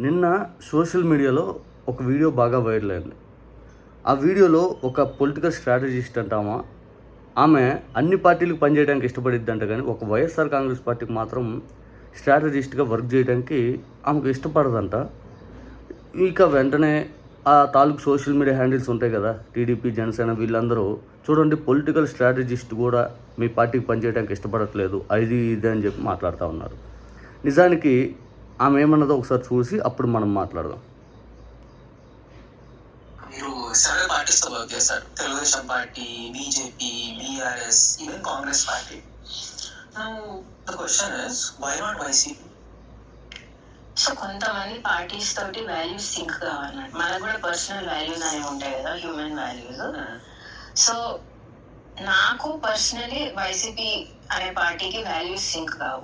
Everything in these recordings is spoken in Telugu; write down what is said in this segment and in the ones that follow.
నిన్న సోషల్ మీడియాలో ఒక వీడియో బాగా వైరల్ అయింది. ఆ వీడియోలో ఒక పొలిటికల్ స్ట్రాటజిస్ట్ అంటామా, ఆమె అన్ని పార్టీలకు పనిచేయడానికి ఇష్టపడిద్దంట, కానీ ఒక వైఎస్ఆర్ కాంగ్రెస్ పార్టీకి మాత్రం స్ట్రాటజిస్ట్గా వర్క్ చేయడానికి ఆమెకు ఇష్టపడదంట. ఇక వెంటనే ఆ తాలూకు సోషల్ మీడియా హ్యాండిల్స్ ఉంటాయి కదా, టీడీపీ, జనసేన, వీళ్ళందరూ చూడండి పొలిటికల్ స్ట్రాటజిస్ట్ కూడా మీ పార్టీకి పనిచేయడానికి ఇష్టపడట్లేదు, అది ఇది అని చెప్పి మాట్లాడుతూ ఉన్నారు. నిజానికి ఆమె ఏమన్నదో ఒకసారి చూసి అప్పుడు మనం మాట్లాడదాం. మీరు సెవెరల్ పార్టీస్ తో వర్క్ చేశారు, Telugu Desam party, BJP, BRS, even Congress party. Now the question is why not YCP? So కొంతమంది పార్టీస్ తోటి వాల్యూస్ సింక్ కావాలన్నట్టు. మనకు కూడా పర్సనల్ వాల్యూస్ అనేవి ఉంటాయి కదా, హ్యూమన్ వాల్యూస్. సో నాకు పర్సనలీ వైసీపీ అనే పార్టీకి వాల్యూస్ సింక్ కావు.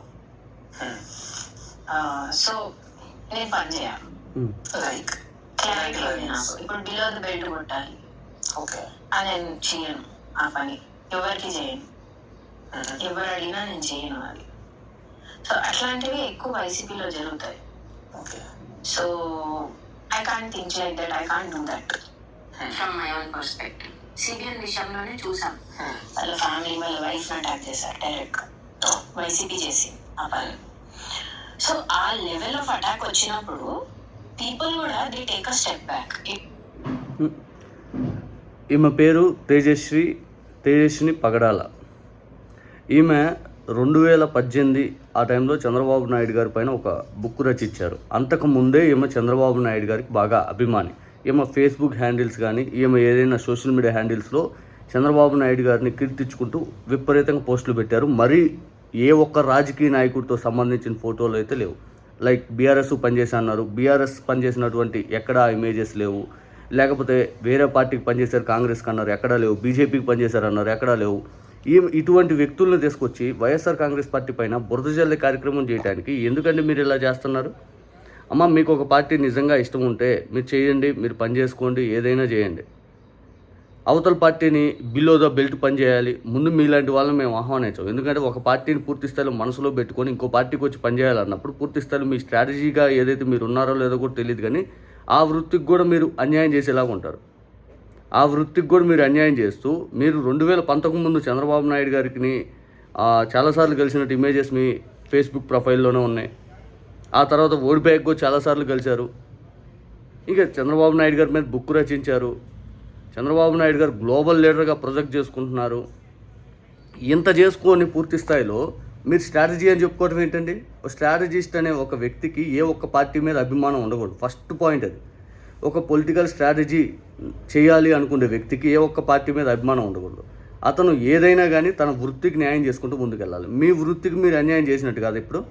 సో నేను పని చేయాలి, లైక్ క్లారిటీ ఉంది నాకు. ఇప్పుడు బిలో ద బెల్ట్ కొట్టాలి, ఓకే, అది నేను చేయను. ఆ పని ఎవరికి చేయను, ఎవరు అడిగినా నేను చేయను అది. సో అట్లాంటివి ఎక్కువ వైసీపీలో జరుగుతాయి. Okay, so I can't think like that, I can't do that from my own perspective. CBN విషయంలోనే చూసాం, వాళ్ళ ఫ్యామిలీ, వాళ్ళ వైఫ్ని అటాక్ చేశారు డైరెక్ట్గా, వైసీపీ చేసి ఆ పని. సో ఆ లెవెల్ ఆఫ్ అటాక్ వచ్చినప్పుడు పీపుల్ కూడా they take a step back. ఈమె పేరు తేజస్విని పగడాల. ఈమె 2018 ఆ టైంలో చంద్రబాబు నాయుడు గారి పైన ఒక బుక్ రచించారు. అంతకుముందే ఈమె చంద్రబాబు నాయుడు గారికి బాగా అభిమాని. ఈమె ఫేస్బుక్ హ్యాండిల్స్ కానీ, ఈమె ఏదైనా సోషల్ మీడియా హ్యాండిల్స్లో చంద్రబాబు నాయుడు గారిని కీర్తించుకుంటూ విపరీతంగా పోస్టులు పెట్టారు. మరీ ఏ ఒక్క రాజకీయ నాయకుడితో సంబంధించిన ఫోటోలు అయితే లేవు. లైక్ బీఆర్ఎస్ పనిచేసి అన్నారు, బీఆర్ఎస్ పనిచేసినటువంటి ఎక్కడా ఇమేజెస్ లేవు. లేకపోతే వేరే పార్టీకి పనిచేశారు, కాంగ్రెస్కి అన్నారు, ఎక్కడా లేవు. బీజేపీకి పనిచేశారు అన్నారు, ఎక్కడా లేవు. ఇటువంటి వ్యక్తులను తీసుకొచ్చి వైఎస్ఆర్ కాంగ్రెస్ పార్టీ పైన బురద జల్లే కార్యక్రమం చేయడానికి ఎందుకంటే మీరు ఇలా చేస్తున్నారు? అమ్మ, మీకు ఒక పార్టీ నిజంగా ఇష్టం ఉంటే మీరు చేయండి, మీరు పని చేసుకోండి, ఏదైనా చేయండి. అవతల పార్టీని బిలో ద బెల్ట్ పని చేయాలి, ముందు మీలాంటి వాళ్ళని మేము ఆహ్వానించాం. ఎందుకంటే ఒక పార్టీని పూర్తి స్థాయిలో మనసులో పెట్టుకొని ఇంకో పార్టీకి వచ్చి పనిచేయాలన్నప్పుడు పూర్తి స్థాయిలో మీ స్ట్రాటజీగా ఏదైతే మీరు ఉన్నారో లేదో కూడా తెలియదు, కానీ ఆ వృత్తికి కూడా మీరు అన్యాయం చేసేలాగా ఉంటారు. ఆ వృత్తికి కూడా మీరు అన్యాయం చేస్తూ, మీరు 2019 ముందు చంద్రబాబు నాయుడు గారికి చాలాసార్లు కలిసినట్టు ఇమేజెస్ మీ ఫేస్బుక్ ప్రొఫైల్లోనే ఉన్నాయి. ఆ తర్వాత ఓడిపోయాక కూడా చాలాసార్లు కలిశారు. ఇక చంద్రబాబు నాయుడు గారి మీద బుక్ రచించారు. చంద్రబాబు నాయుడు గారు గ్లోబల్ లీడర్గా ప్రొజెక్ట్ చేసుకుంటున్నారు. ఇంత చేసుకొని పూర్తి స్థాయిలో మీరు స్ట్రాటజీ అని చెప్పుకోవడం ఏంటండి? స్ట్రాటజిస్ట్ అనే ఒక వ్యక్తికి ఏ ఒక్క పార్టీ మీద అభిమానం ఉండకూడదు. ఫస్ట్ పాయింట్ అది. ఒక పొలిటికల్ స్ట్రాటజీ చేయాలి అనుకునే వ్యక్తికి ఏ ఒక్క పార్టీ మీద అభిమానం ఉండకూడదు. అతను ఏదైనా కానీ తన వృత్తికి న్యాయం చేసుకుంటూ ముందుకెళ్ళాలి. మీ వృత్తికి మీరు అన్యాయం చేసినట్టు కాదు. ఇప్పుడు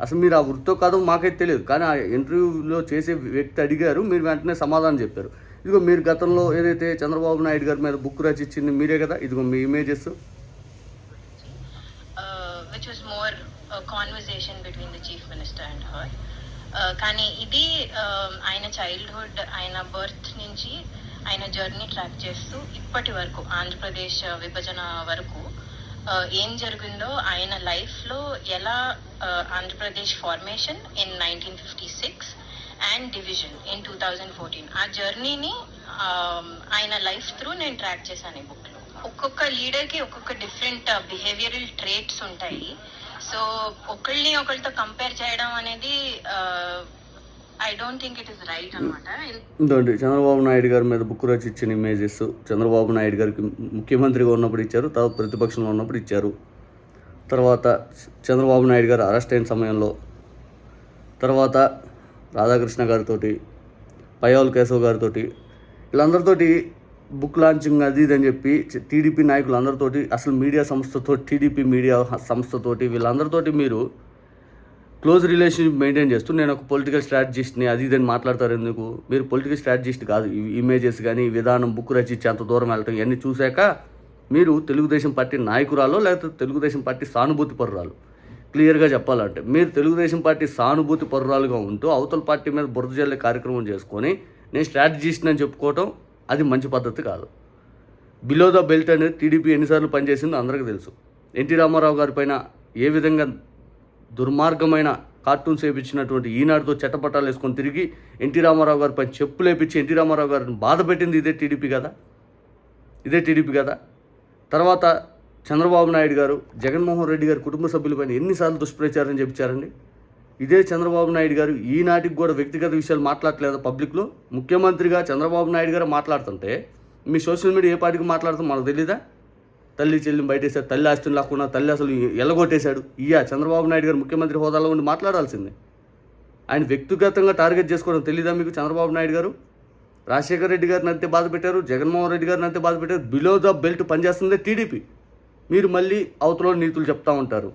అసలు మీరు ఆ వృత్తో కాదో మాకైతే తెలియదు, కానీ ఆ ఇంటర్వ్యూలో చేసే వ్యక్తి అడిగారు, మీరు వెంటనే సమాధానం చెప్పారు. ఇదిగో మీరు గతంలో ఏదైతే చంద్రబాబు నాయుడు గారి మీద బుక్ రచించింది మీరే కదా, ఇదిగో మీ images. Which was more conversation between the chief minister and her. కానీ ఇది ఆయన చైల్డ్హుడ్, ఆయన బర్త్ నుంచి ఆయన జర్నీ ట్రాక్ చేస్తూ ఇప్పటి వరకు ఆంధ్రప్రదేశ్ విభజన వరకు ఏం జరిగిందో, ఆయన లైఫ్లో ఎలా Andhra Pradesh formation in 1956 and division in 2014, ఆ జర్నీని ఆయన లైఫ్ త్రూ నేను ట్రాక్ చేశాను ఈ బుక్లో. ఒక్కొక్క లీడర్కి ఒక్కొక్క డిఫరెంట్ బిహేవియరల్ ట్రేట్స్ ఉంటాయి. సో ఒకళ్ళతో కంపేర్ చేయడం అనేది I don't think it is right అనమాట. ఇంకోటి, చంద్రబాబు నాయుడు గారి మీద బుక్ రచించిన ఇమేజెస్ చంద్రబాబు నాయుడు గారికి ముఖ్యమంత్రిగా ఉన్నప్పుడు ఇచ్చారు, తర్వాత ప్రతిపక్షంలో ఉన్నప్పుడు ఇచ్చారు, తర్వాత చంద్రబాబు నాయుడు గారు అరెస్ట్ అయిన సమయంలో, తర్వాత రాధాకృష్ణ గారితో, పయ్యావుల కేశవ్ గారితో, వీళ్ళందరితోటి బుక్ లాంచింగ్ అది ఇది అని చెప్పి టీడీపీ నాయకులందరితోటి, అసలు మీడియా సంస్థతో, టీడీపీ మీడియా సంస్థతోటి, వీళ్ళందరితోటి మీరు క్లోజ్ రిలేషన్షిప్ మెయింటైన్ చేస్తూ నేను ఒక పొలిటికల్ స్ట్రాటజిస్ట్ని అది ఇదని మాట్లాడతారు. ఎందుకు? మీరు పొలిటికల్ స్ట్రాటజిస్ట్ కాదు. ఇమేజెస్ కానీ, విధానం, బుక్ రచించి అంత దూరం వెళ్ళటం ఇవన్నీ చూశాక మీరు తెలుగుదేశం పార్టీ నాయకురాలో లేకపోతే తెలుగుదేశం పార్టీ సానుభూతి పరురాలు. క్లియర్గా చెప్పాలంటే మీరు తెలుగుదేశం పార్టీ సానుభూతి పరురాలుగా ఉంటూ అవతల పార్టీ మీద బురద జల్లే కార్యక్రమం చేసుకొని నేను స్ట్రాటజిస్ట్ అని చెప్పుకోవటం అది మంచి పద్ధతి కాదు. బిలో ద బెల్ట్ అనేది టీడీపీ ఎన్నిసార్లు పనిచేసిందో అందరికీ తెలుసు. ఎన్టీ రామారావు గారి పైన ఏ విధంగా దుర్మార్గమైన కార్టూన్స్ వేయించినటువంటి ఈనాడుతో చట్టపట్టాలు వేసుకొని తిరిగి ఎన్టీ రామారావు గారి పైన చెప్పులు వేయించి ఎన్టీ రామారావు గారిని బాధ పెట్టింది ఇదే టీడీపీ కదా. తర్వాత చంద్రబాబు నాయుడు గారు జగన్మోహన్ రెడ్డి గారి కుటుంబ సభ్యులపైన ఎన్నిసార్లు దుష్ప్రచారం చేయించారండి. ఇదే చంద్రబాబు నాయుడు గారు ఈనాటికి కూడా వ్యక్తిగత విషయాలు మాట్లాడట్లేదు పబ్లిక్లో. ముఖ్యమంత్రిగా చంద్రబాబు నాయుడు గారు మాట్లాడుతుంటే మీ సోషల్ మీడియా ఏ పార్టీకి మాట్లాడుతుందో మనకు తెలీదా? తల్లి చెల్లిని బయటేశాడు, తల్లి ఆస్తిని లాక్కున్నా, తల్లి అసలు ఎల్లగొట్టేశాడు. చంద్రబాబు నాయుడు గారు ముఖ్యమంత్రి హోదాలో ఉండి మాట్లాడాల్సిందే. ఆయన వ్యక్తిగతంగా టార్గెట్ చేసుకోవడం తెలీదా మీకు? చంద్రబాబు నాయుడు గారు రాజశేఖర రెడ్డి గారిని అంతే బాధ పెట్టారు, జగన్మోహన్ రెడ్డి గారిని అంతే బాధ పెట్టారు. బిలో ద బెల్ట్ పనిచేస్తుందే టీడీపీ. మీరు మళ్ళీ అవతల నీతులు చెప్తా ఉంటారు.